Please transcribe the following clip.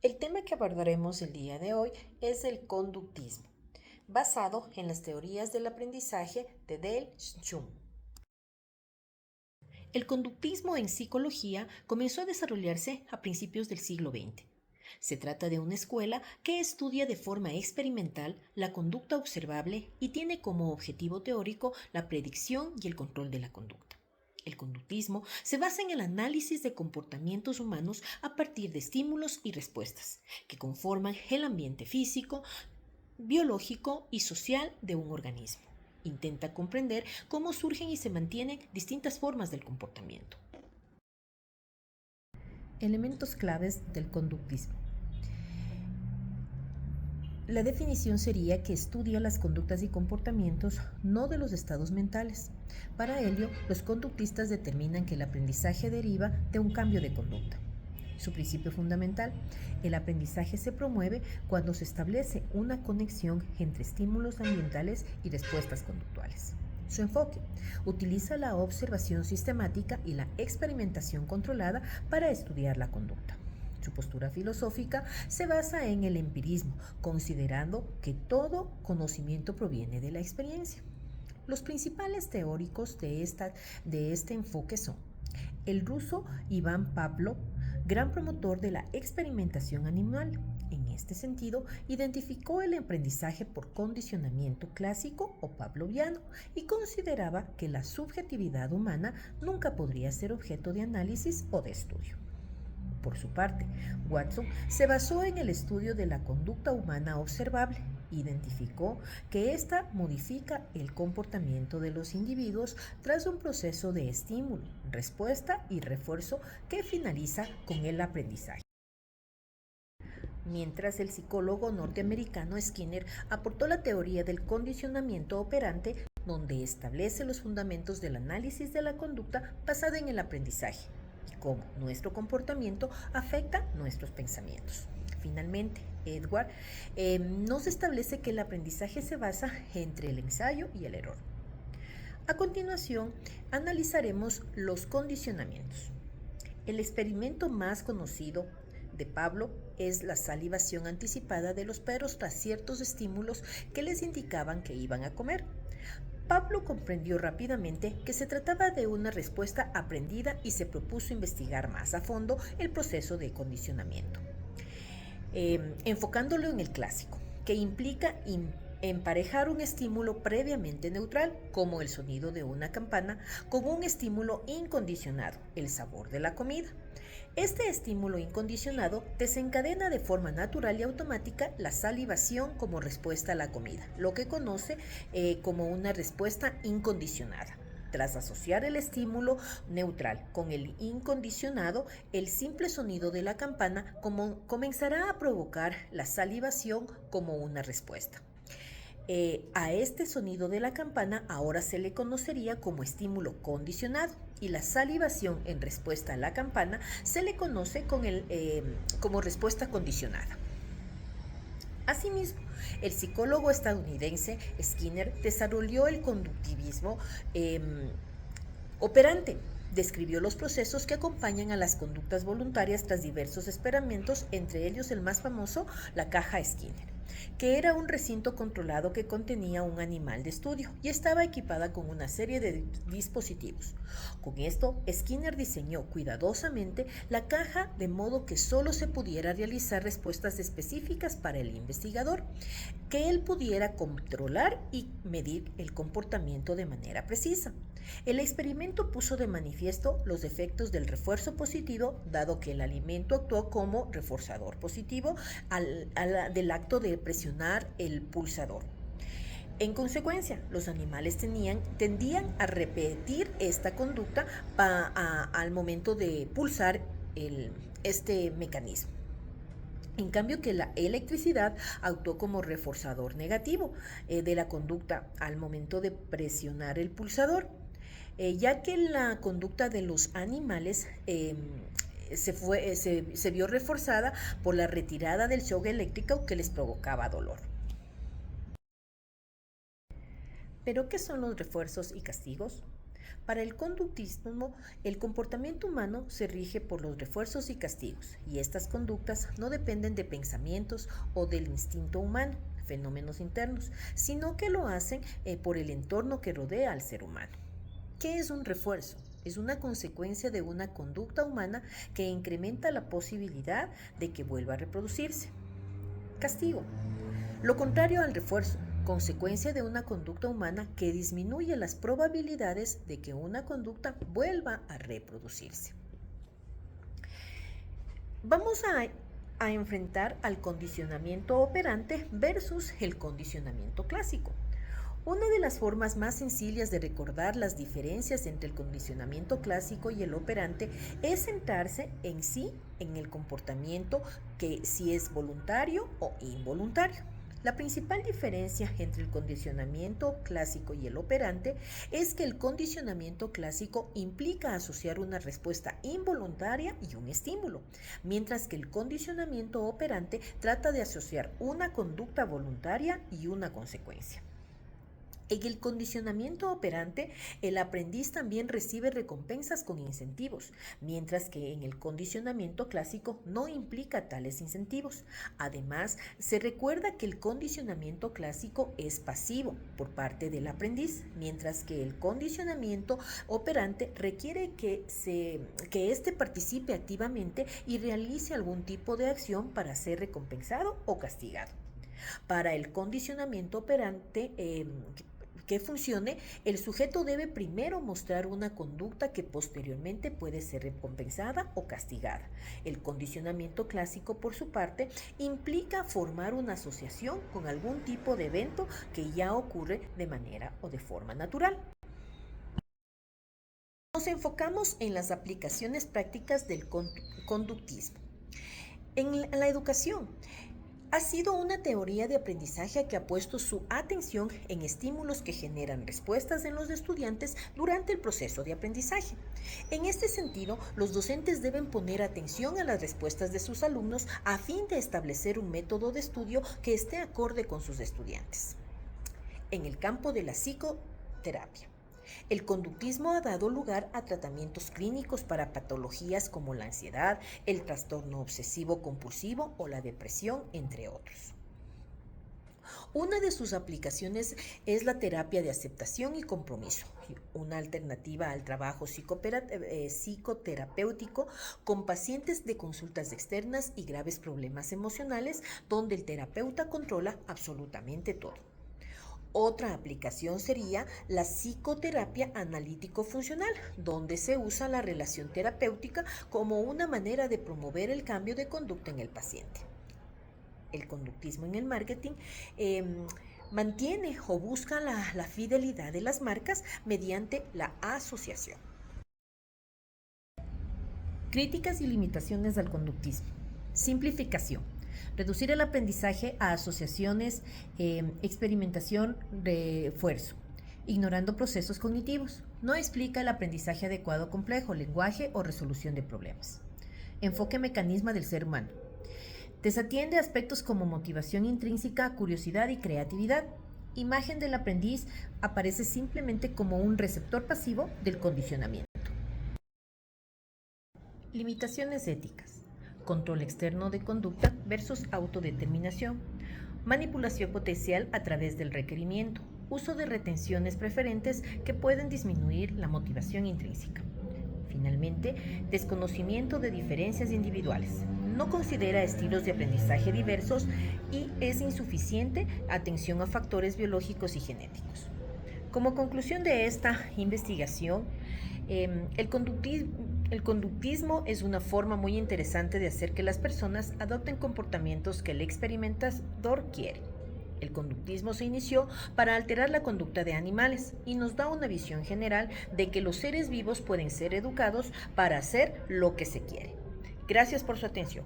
El tema que abordaremos el día de hoy es el conductismo, basado en las teorías del aprendizaje de Dale Schum. El conductismo en psicología comenzó a desarrollarse a principios del siglo XX. Se trata de una escuela que estudia de forma experimental la conducta observable y tiene como objetivo teórico la predicción y el control de la conducta. El conductismo se basa en el análisis de comportamientos humanos a partir de estímulos y respuestas, que conforman el ambiente físico, biológico y social de un organismo. Intenta comprender cómo surgen y se mantienen distintas formas del comportamiento. Elementos claves del conductismo. La definición sería que estudia las conductas y comportamientos, no de los estados mentales. Para ello, los conductistas determinan que el aprendizaje deriva de un cambio de conducta. Su principio fundamental: el aprendizaje se promueve cuando se establece una conexión entre estímulos ambientales y respuestas conductuales. Su enfoque: utiliza la observación sistemática y la experimentación controlada para estudiar la conducta. Su postura filosófica se basa en el empirismo, considerando que todo conocimiento proviene de la experiencia. Los principales teóricos de este enfoque son el ruso Iván Pavlov, gran promotor de la experimentación animal. En este sentido, identificó el aprendizaje por condicionamiento clásico o pavloviano y consideraba que la subjetividad humana nunca podría ser objeto de análisis o de estudio. Por su parte, Watson se basó en el estudio de la conducta humana observable. Identificó que ésta modifica el comportamiento de los individuos tras un proceso de estímulo, respuesta y refuerzo que finaliza con el aprendizaje. Mientras el psicólogo norteamericano Skinner aportó la teoría del condicionamiento operante, donde establece los fundamentos del análisis de la conducta basada en el aprendizaje, cómo nuestro comportamiento afecta nuestros pensamientos. Finalmente, Edward nos establece que el aprendizaje se basa entre el ensayo y el error. A continuación, analizaremos los condicionamientos. El experimento más conocido de Pavlov es la salivación anticipada de los perros tras ciertos estímulos que les indicaban que iban a comer. Pablo comprendió rápidamente que se trataba de una respuesta aprendida y se propuso investigar más a fondo el proceso de condicionamiento, enfocándolo en el clásico, que implica emparejar un estímulo previamente neutral, como el sonido de una campana, con un estímulo incondicionado, el sabor de la comida. Este estímulo incondicionado desencadena de forma natural y automática la salivación como respuesta a la comida, lo que conoce como una respuesta incondicionada. Tras asociar el estímulo neutral con el incondicionado, el simple sonido de la campana comenzará a provocar la salivación como una respuesta. A este sonido de la campana ahora se le conocería como estímulo condicionado, y la salivación en respuesta a la campana se le conoce como respuesta condicionada. Asimismo, el psicólogo estadounidense Skinner desarrolló el conductivismo operante. Describió los procesos que acompañan a las conductas voluntarias tras diversos experimentos, entre ellos el más famoso, la caja Skinner, que era un recinto controlado que contenía un animal de estudio y estaba equipada con una serie de dispositivos. Con esto, Skinner diseñó cuidadosamente la caja de modo que solo se pudiera realizar respuestas específicas para el investigador, que él pudiera controlar y medir el comportamiento de manera precisa. El experimento puso de manifiesto los efectos del refuerzo positivo, dado que el alimento actuó como reforzador positivo del acto de presionar el pulsador. En consecuencia, los animales tendían a repetir esta conducta al momento de pulsar este mecanismo. En cambio, que la electricidad actuó como reforzador negativo de la conducta al momento de presionar el pulsador, ya que la conducta de los animales se vio reforzada por la retirada del shock eléctrico que les provocaba dolor. ¿Pero qué son los refuerzos y castigos? Para el conductismo, el comportamiento humano se rige por los refuerzos y castigos, y estas conductas no dependen de pensamientos o del instinto humano, fenómenos internos, sino que lo hacen por el entorno que rodea al ser humano. ¿Qué es un refuerzo? Es una consecuencia de una conducta humana que incrementa la posibilidad de que vuelva a reproducirse. Castigo. Lo contrario al refuerzo, consecuencia de una conducta humana que disminuye las probabilidades de que una conducta vuelva a reproducirse. Vamos a enfrentar al condicionamiento operante versus el condicionamiento clásico. Una de las formas más sencillas de recordar las diferencias entre el condicionamiento clásico y el operante es centrarse en sí, en el comportamiento, que si es voluntario o involuntario. La principal diferencia entre el condicionamiento clásico y el operante es que el condicionamiento clásico implica asociar una respuesta involuntaria y un estímulo, mientras que el condicionamiento operante trata de asociar una conducta voluntaria y una consecuencia. En el condicionamiento operante, el aprendiz también recibe recompensas con incentivos, mientras que en el condicionamiento clásico no implica tales incentivos. Además, se recuerda que el condicionamiento clásico es pasivo por parte del aprendiz, mientras que el condicionamiento operante requiere que éste participe activamente y realice algún tipo de acción para ser recompensado o castigado. Para el condicionamiento operante que funcione, el sujeto debe primero mostrar una conducta que posteriormente puede ser recompensada o castigada. El condicionamiento clásico, por su parte, implica formar una asociación con algún tipo de evento que ya ocurre de manera o de forma natural. Nos enfocamos en las aplicaciones prácticas del conductismo. En la educación, ha sido una teoría de aprendizaje que ha puesto su atención en estímulos que generan respuestas en los estudiantes durante el proceso de aprendizaje. En este sentido, los docentes deben poner atención a las respuestas de sus alumnos a fin de establecer un método de estudio que esté acorde con sus estudiantes. En el campo de la psicoterapia, el conductismo ha dado lugar a tratamientos clínicos para patologías como la ansiedad, el trastorno obsesivo-compulsivo o la depresión, entre otros. Una de sus aplicaciones es la terapia de aceptación y compromiso, una alternativa al trabajo psicoterapéutico con pacientes de consultas externas y graves problemas emocionales, donde el terapeuta controla absolutamente todo. Otra aplicación sería la psicoterapia analítico-funcional, donde se usa la relación terapéutica como una manera de promover el cambio de conducta en el paciente. El conductismo en el marketing mantiene o busca la fidelidad de las marcas mediante la asociación. Críticas y limitaciones al conductismo. Simplificación. Reducir el aprendizaje a asociaciones, experimentación, refuerzo, ignorando procesos cognitivos. No explica el aprendizaje adecuado complejo, lenguaje o resolución de problemas. Enfoque mecanismo del ser humano. Desatiende aspectos como motivación intrínseca, curiosidad y creatividad. Imagen del aprendiz aparece simplemente como un receptor pasivo del condicionamiento. Limitaciones éticas. Control externo de conducta versus autodeterminación, manipulación potencial a través del requerimiento, uso de retenciones preferentes que pueden disminuir la motivación intrínseca. Finalmente, desconocimiento de diferencias individuales. No considera estilos de aprendizaje diversos y es insuficiente atención a factores biológicos y genéticos. Como conclusión de esta investigación, el conductismo es una forma muy interesante de hacer que las personas adopten comportamientos que el experimentador quiere. El conductismo se inició para alterar la conducta de animales y nos da una visión general de que los seres vivos pueden ser educados para hacer lo que se quiere. Gracias por su atención.